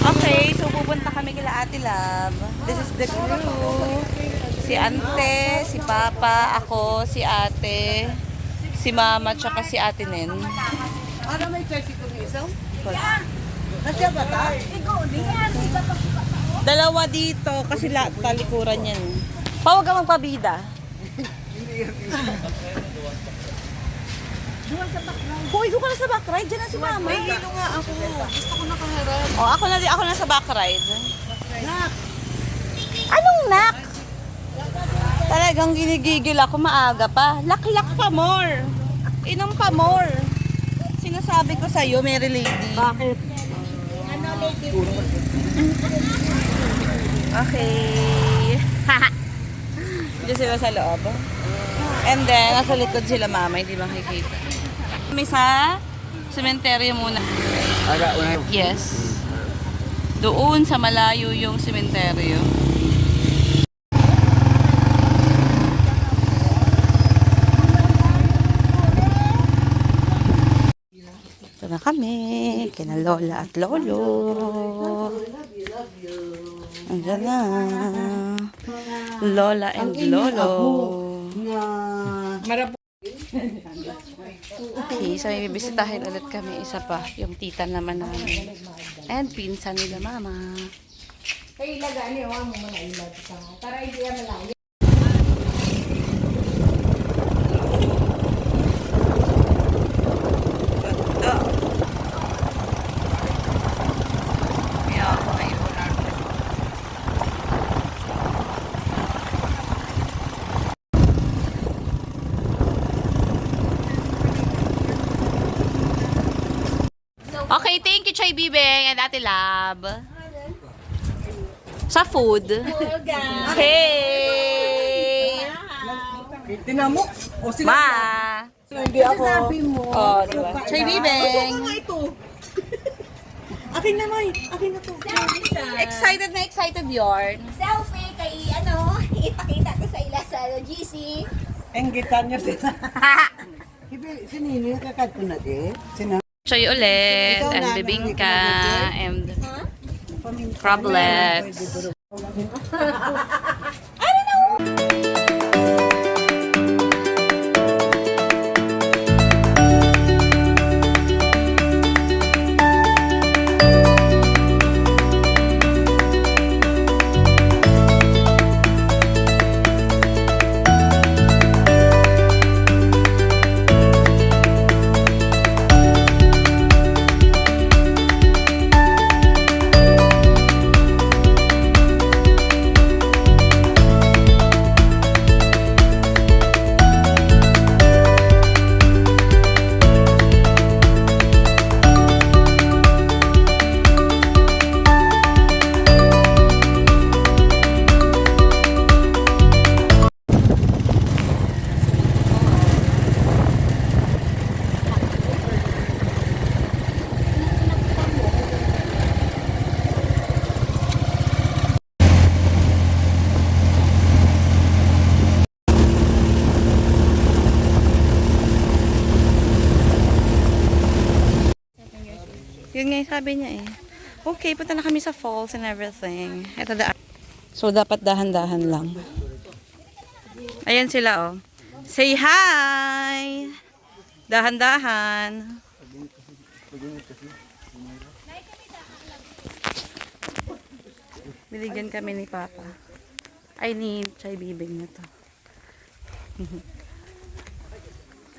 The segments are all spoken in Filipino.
Okay, so pupunta kami kila Ate Love. This is the crew. Si Ante, si Papa, ako, si Ate, si Mama, tsaka si Ate Nen. Ano may choice itong isaw? Nasya ba ta? Dalawa dito kasi talikuran yan. Pa, huwag ka magpabida. Hoy, doon ka na sa backride. Diyan na si Mama. May hilo nga ako. Gusto ko nakaharap. Oh, ako na sa backride. Anong nak? Talagang ginigigil ako maaga pa. Laklak pa more. Inom pa more. Sinasabi ko sa'yo, Mary Lady. Bakit? Ano, lady? Okay. Diyan sila sa loob. And then, nasa likod sila Mama, hindi makikita. Kami sa sementeryo muna. Aga, una. Yes. Doon sa malayo yung sementeryo. Ito na kami, kina Lola at Lolo. Andiyan na. Lola and Lolo. Okay, so may bibisitahin ulit kami isa pa. Yung tita naman namin. And pinsan nila Mama. Kaya ilaga niyo mo mga ilag sa. Para hindi yan malayo. Okay, thank you, Choy Bibeng and Ate Lab. Sa food. Hey! Tinan mo. O sila. Ma! Hindi ako. Sabi mo. Oh, diba? Choy Bibeng. Ito. Akin na, May. Akin na to. Excited na excited yarn. Selfie kay ano, ipakita ko sa ila sa GC. Enggitan niya sila. Sinino yung kakad ko na di? Sino? Choy ulit. Ikaw And na, bibingka. And Ha? crablets. Yun nga yung sabi niya eh. Okay, punta na kami sa falls and everything. Ito So, dapat dahan-dahan lang. Ayan sila oh. Say hi! Dahan-dahan. Binigyan kami ni Papa. Ay, ni Chay Bibing na to.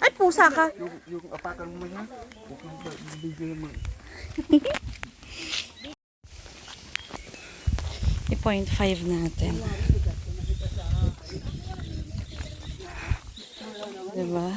Ay, pusa ka! Yung apakan mo niya. Bibigyan mo. I-0.5 natin. Diba?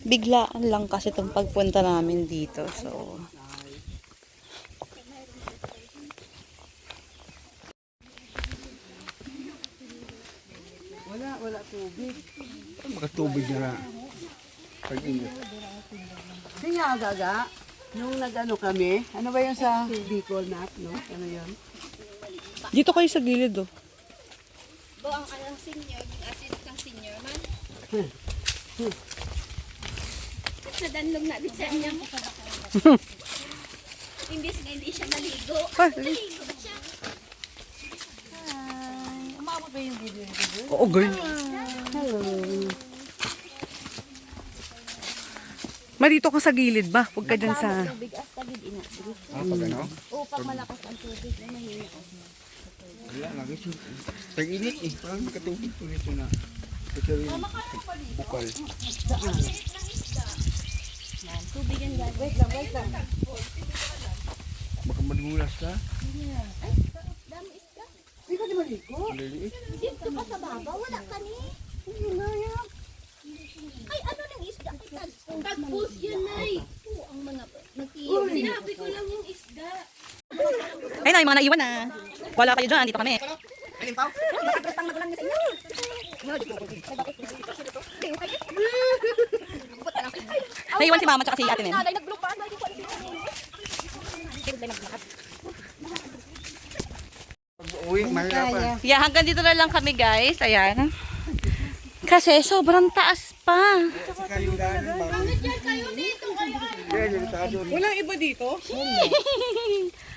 Biglaan lang kasi itong pagpunta namin dito. So, Wala tubig. Makatubig na lang. Pag-ingat. Siya gaga. Nung nag-ano kami, ano ba yung sa Bicol Nap, no? Ano yun? dito kayo sa gilid oh. Bo ang anong senior, assist ng senior man. na danlog na din sa niya. Imbis na hindi siya maligo. Maligo siya. Umabot ba yung video? Oo, girl. Marito ka sa gilid ba? Huwag ka dyan sa... Bigas tagid ina. Pag ano? Upang malakas ang tubig na mahina. Wala, lagi siya. Tag-init eh. Parang katubig ko nito na. Kasi rin bukal. Tubig yan guys. Wait lang. Baka madulas ka. Dami isda. Hindi ka di maligo. Maliliit. Dito ka sa baba. Wala ka ni. Ay, ano ng isda? Tagpus yun, Nay. Oo, ang mga nagtiyog. Sinabi ko lang yung isda. Ayun na, yung mga naiwan na. Wala kayo dyan, dito kami. Nakagratang magulang niya sa inyo. Naiwan si mama tsaka si ate Nen. Nanay, nag-block pa. Nanay, ko Pag uwi, mahirapan. Yeah, hanggang dito na lang kami guys. Ayan. Kasi sobrang taas pa. Kasi kayong daanan ba? Kaya delikado rin. Walang iba dito?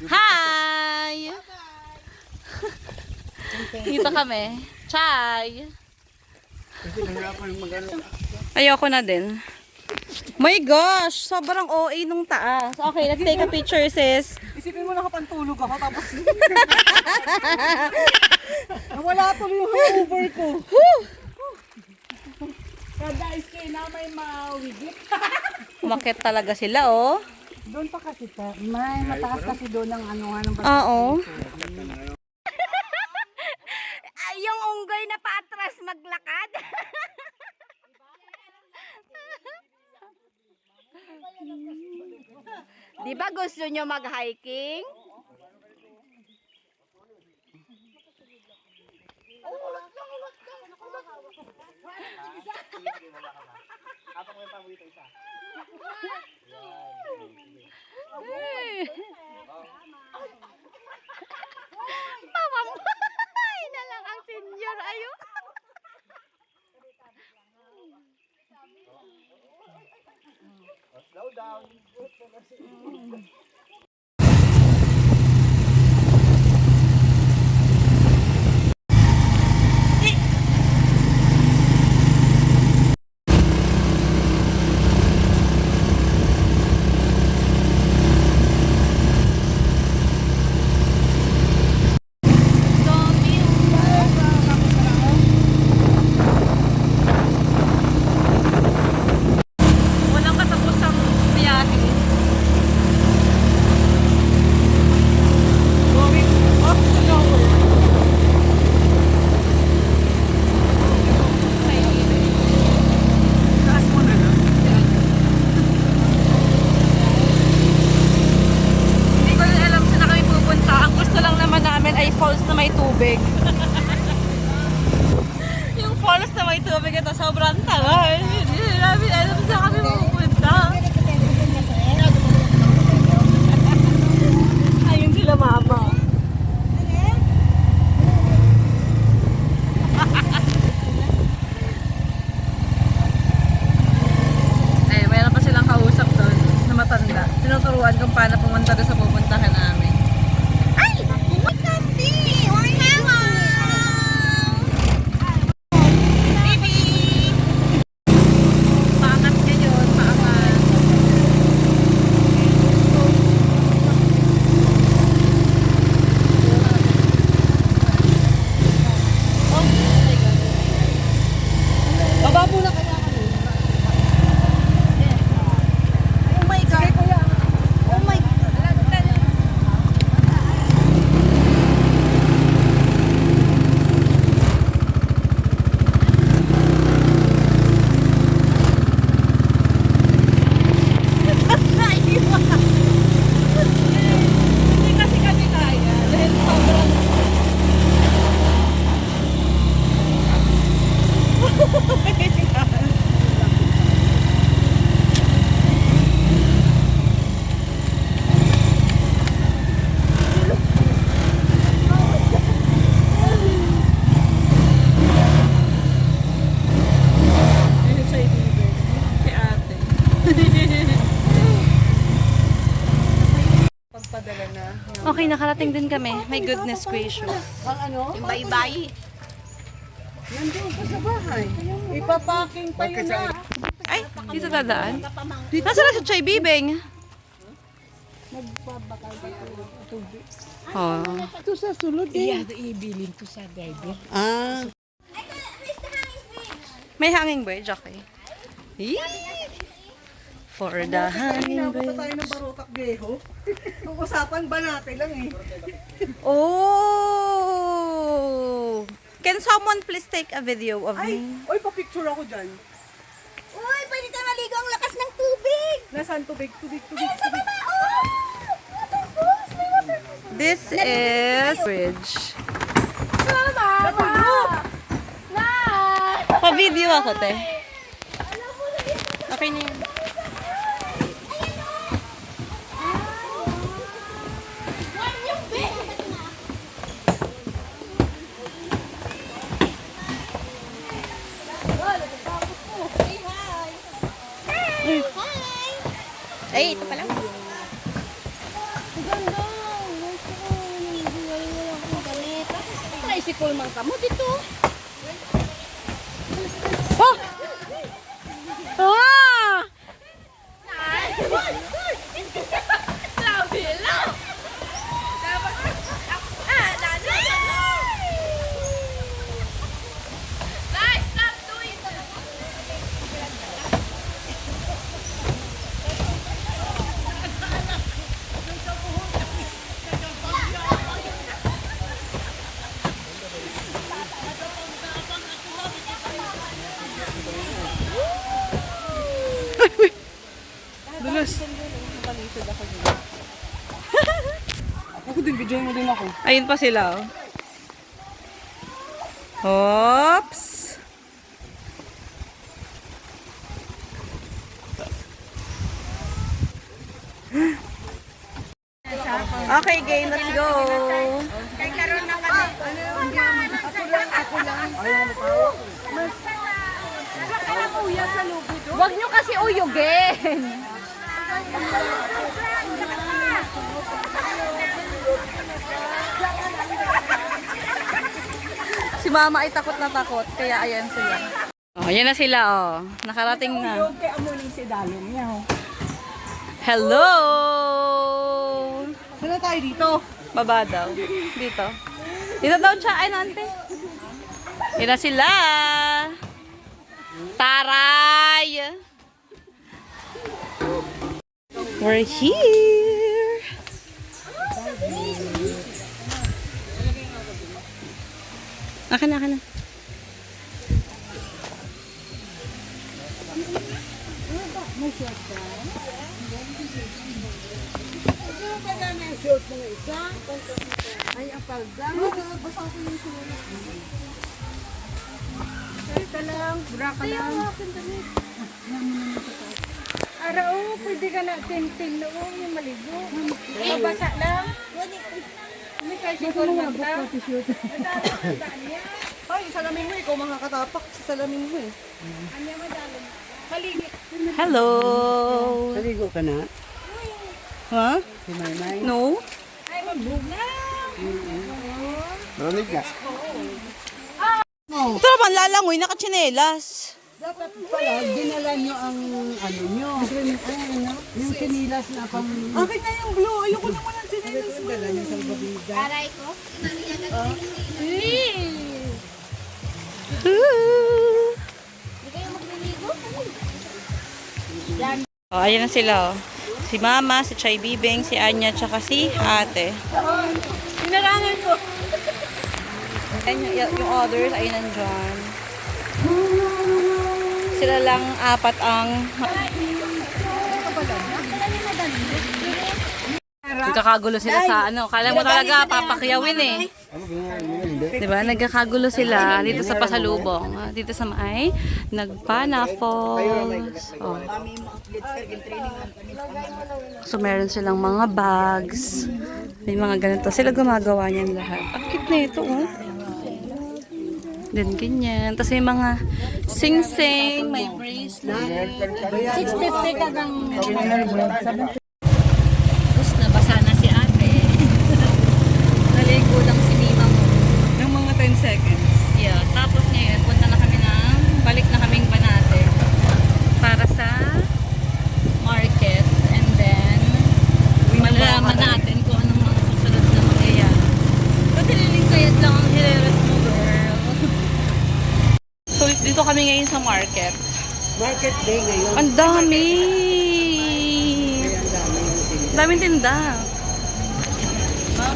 Hi! Dito kami. Chai! Kasi mahirapan yung mag-ano. Ayoko na din. My gosh! Sobrang OA nung taas. Okay, let's take a picture, sis. Isipin mo nakapantulog ako tapos... Nawala tuloy yung hangover ko. Kada iskay na may mawigit. Umakyat talaga sila, oh. Doon pa kasi ta. May mataas kasi doon ang ano ng Oo. Ay, yung unggoy na patras maglakad. Di ba gusto nyo mag-hiking? Mamamay na lang ang senior. Ayun. Slow down. Walang katapusang biyahe. Going up to nowhere. Taas mo na lang. Hindi ko rin alam saan na kami pupunta. Ang gusto lang naman namin ay falls na may tubig. Yung falls na may tubig ito sobrang tagal. Hindi namin alam saan kami pupunta. Ayun sila mama. Ay, mayroon pa silang kausap doon na matanda. Tinuturuan kung paano pumunta doon sa pupuntahan namin. Ay! What kanti? Hello! Baby! Paangat ngayon, paangat. Baba muna kaya kami. Oh my God! Oh my God! Uy, nakarating din kami. My goodness gracious. Ang ano? Yung bayi-bayi. Nandun pa sa bahay. Ipapaking pa yun na. Ay, dito dadaan. Nasaan na si Choy Bibing? Oh. Ito sa sulod eh. Ibilin ko sa driver. Ah. May hanging bird, okay. Yee! For the hanging Pinabot bird. tayo ng Barotac Viejo. Ang usapan ba natin lang eh. Oh! Can someone please take a video of Ay, me? oy, pa-picture ako dyan. Uy, pwede tayo maligo ang lakas ng tubig. Nasaan tubig? Tubig. Sa baba, oh! Waterfalls, may waterfalls. This is bridge. Mama! Na! Pa-video ako, te. Okay na yun. Ay, ito pala. Tricycle man ka mo dito. Oh! Ah! Labi lang. Dapat dali. Guys, stop doing that. Dulas. Ako din, video mo din ako. Ayun pa sila, oh. Oops. Okay, game, let's go. Huwag nyo kasi uyugin. Si mama ay takot na takot, kaya ayan sila. Oh, ayan na sila, oh. Nakarating na. Kaya amunin si Dalong niya. Hello! Saan na tayo dito? Baba daw. Dito. Dito daw siya. Ay, nante. Yan na sila. Taray! We're here. Akin na, akin na. Ay, ang palda. Basta ako yung sulod. Ito lang, bura ka lang. Araw, pwede ka na tintin noong yung maligo. Mabasa lang. May tricycle man lang. Ay, salamin mo, ikaw makakatapak sa salamin mo eh. Hello! Naligo ka na? Ha? Si Maymay? No? Marinig ka. Ito naman lalangoy, nakachinelas. Dapat pala, dinala nyo ang ano nyo. Yung sinilas na pang... Akin na yung blue. Ayoko naman ang sinilas mo. Dala nyo sa babida. Aray ko. Hindi kayo magliligo? Oh, ayan na sila, oh. Si Mama, si Choy Bibing, si Anya, tsaka si Ate. Pinarangan ko. Ayan yung others, ayun nandyan. Sila lang apat ang... Nagkakagulo sila sa ano. Kala mo talaga papakyawin eh. Diba? Nagkakagulo sila dito sa pasalubong. Dito sa may Nagpana Falls. Oh. So meron silang mga bags. May mga ganito. Sila gumagawa niyan lahat. Ang cute na ito, oh. Then ganyan. Tapos may mga sing-sing, may bracelet. 650 ka ng... Tapos nabasa na si ate. seconds. Yeah, tapos ngayon, punta na kami balik na kaming Banate para sa market, and then malalaman natin kung anong mga susunod na mangyayari. Kasi nilingkayat lang ang hireres mo, girl. So, dito kami ngayon sa market. Market day ngayon. Ang dami! Kaya ang dami yung tinda. Daming tinda.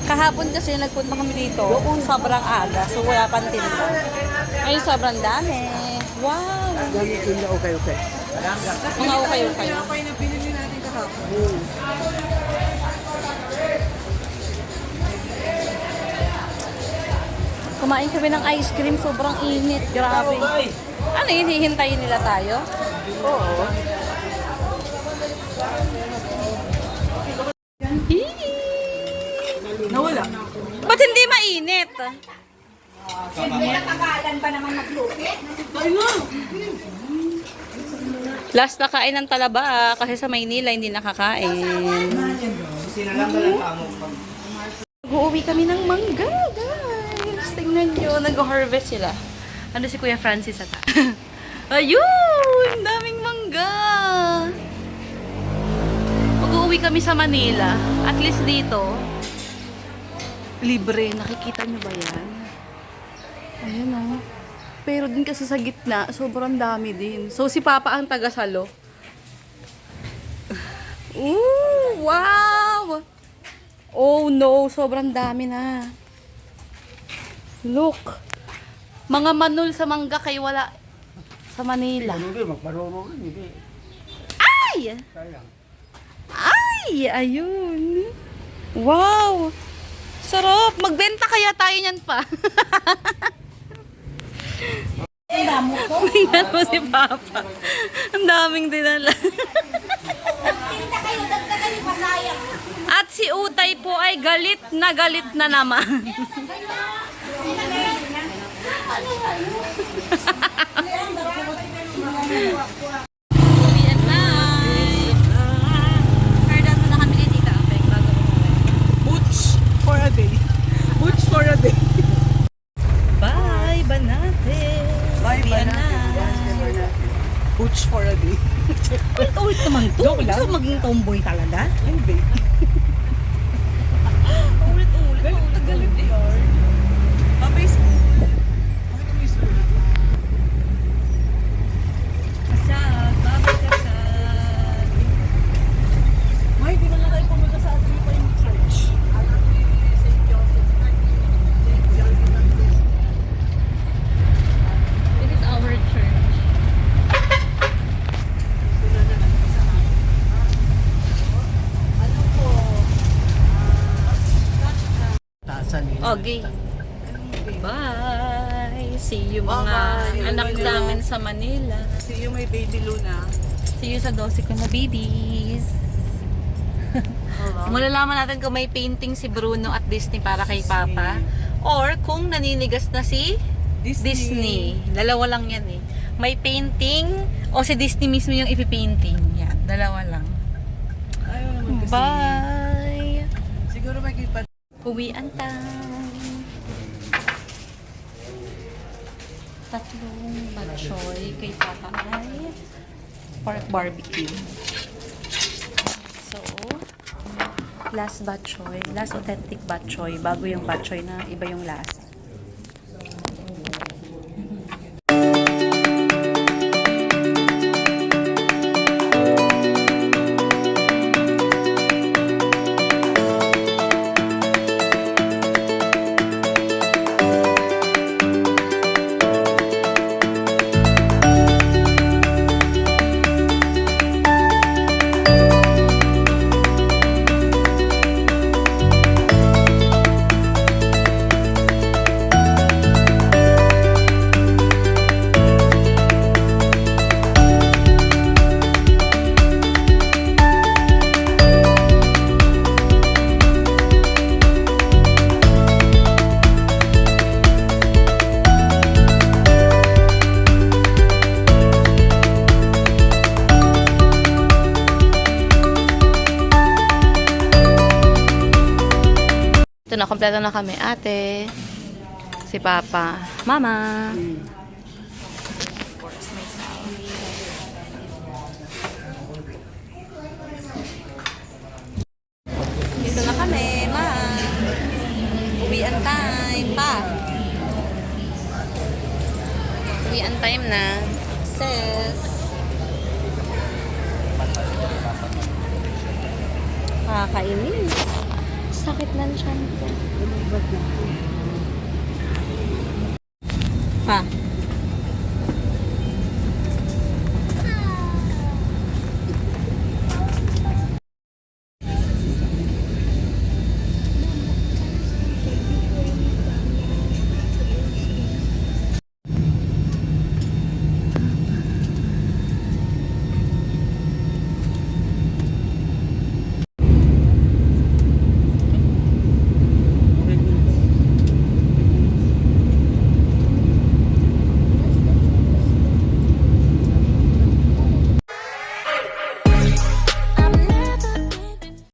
Kahapon kasi nagpunta kami dito, sobrang aga, so wala pang tinda. Ngayon sobrang dami. Wow! Dami tinda, okay. Mga ukay-ukay. Okay na pinili natin kahapon. Kumain kami ng ice cream, sobrang init. Grabe. Ano yun, hihintayin nila tayo? Oo. Nawala. Ba't hindi mainit? Last na kain ng talaba kasi sa Maynila hindi nakakain. Nag-uuwi kami ng mangga, guys. Tingnan nyo, nag-harvest sila. Ano si Kuya Francis ata? Ayun! Daming mangga! Mag-uuwi kami sa Manila. At least dito, libre. Nakikita nyo ba yan? Ayan o. Pero din kasi sa gitna, sobrang dami din. So, si Papa ang tagasalo. Ooh! Wow! Oh no! Sobrang dami na. Look! Mga manul sa mangga kay wala sa Manila. Hindi, magparoro rin, hindi. Ay! Sayang. Ay! Ayun! Wow! Sarap! Magbenta kaya tayo niyan pa. Tingnan mo si Papa. Ang daming dinala. At si Utay po ay galit na naman. Uwian na. Kardan mo na kami ni Tita Apek bago umuwi. Boots for a day. Boots for a day. Bye, Banate. Bye, Uwian na. Boots for a day. Ulit naman to. Joke lang. Gusto mo maging tomboy talaga? Hindi. Ulit-ulit. Galit ni Lord. May school. Bakit may school? Kasad. Babay kasad. May, di man lang kayo pumunta sa Agrippa yung church. St. Joseph. This is our church. Taasan nila. Okay. Bye. See you mga Bye-bye. See you, anak Manila. namin sa Manila. See you, my baby Luna. See you sa 12 ko na babies. Malalaman natin kung may painting si Bruno at Disney para kay Papa. Or kung naninigas na si Disney. Dalawa lang yan eh. May painting o si Disney mismo yung ipipainting. Yan, dalawa lang. Ayaw naman kasi. Bye! Siguro makikita. Uwian time! Tatlong batchoy kay Papa ay pork barbecue. So, last batchoy, last authentic batchoy, bago yung batchoy na iba yung last. Ito na, kompleto na kami, ate. Si Papa. Mama. Dito na kami, ma. Uwian time pa. Uwian time na. Sis. Kakainis. Sakit ng tiyan ko. Pa.